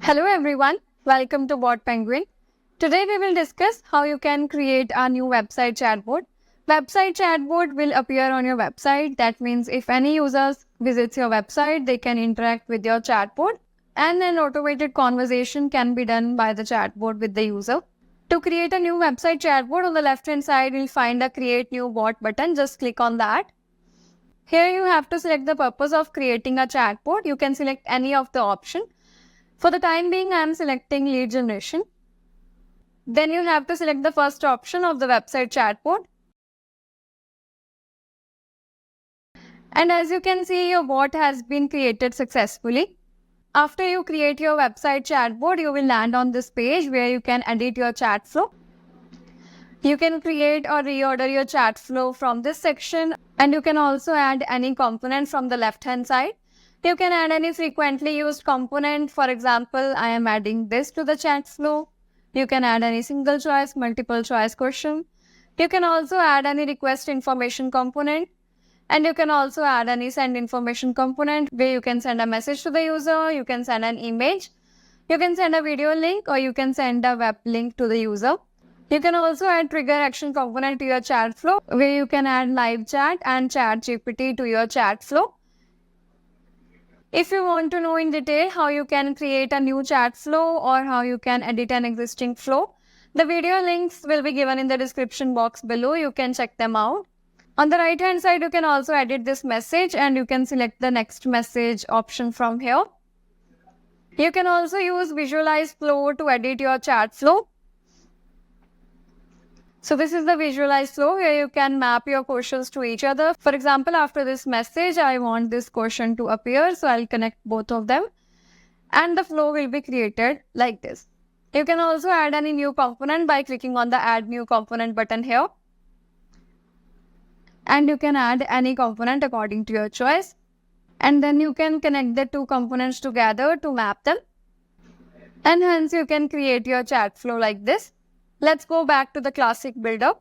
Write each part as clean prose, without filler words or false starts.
Hello everyone, welcome to BotPenguin. Today we will discuss how you can create a new website chatbot. Website chatbot will appear on your website. That means if any users visits your website, they can interact with your chatbot and an automated conversation can be done by the chatbot with the user. To create a new website chatbot, on the left hand side, you'll find a create new bot button. Just click on that. Here you have to select the purpose of creating a chatbot. You can select any of the option. For the time being, I am selecting lead generation. Then you have to select the first option of the website chatbot. And as you can see, your bot has been created successfully. After you create your website chatbot, you will land on this page where you can edit your chat flow. You can create or reorder your chat flow from this section, and you can also add any component from the left hand side. You can add any frequently used component. For example, I am adding this to the chat flow. You can add any single choice, multiple choice question. You can also add any request information component. And you can also add any send information component where you can send a message to the user, you can send an image, you can send a video link, or you can send a web link to the user. You can also add trigger action component to your chat flow where you can add live chat and chat GPT to your chat flow. If you want to know in detail how you can create a new chat flow or how you can edit an existing flow, the video links will be given in the description box below. You can check them out. On the right hand side, you can also edit this message and you can select the next message option from here. You can also use visualize flow to edit your chat flow. So this is the visualize flow where you can map your questions to each other. For example, after this message, I want this question to appear. So I'll connect both of them and the flow will be created like this. You can also add any new component by clicking on the add new component button here. And you can add any component according to your choice. And then you can connect the two components together to map them. And hence you can create your chat flow like this. Let's go back to the classic builder.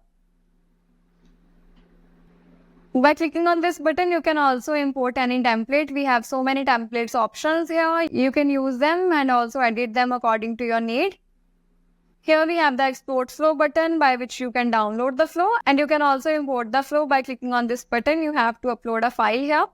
By clicking on this button, you can also import any template. We have so many templates options here. You can use them and also edit them according to your need. Here we have the export flow button by which you can download the flow, and you can also import the flow by clicking on this button. You have to upload a file here.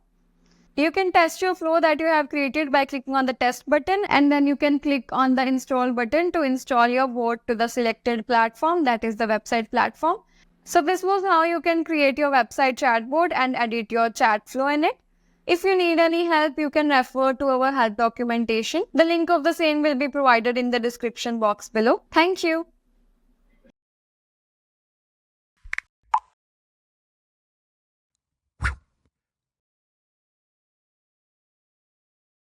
You can test your flow that you have created by clicking on the test button, and then you can click on the install button to install your bot to the selected platform, that is the website platform. So this was how you can create your website chatbot and edit your chat flow in it. If you need any help, you can refer to our help documentation. The link of the same will be provided in the description box below. Thank you.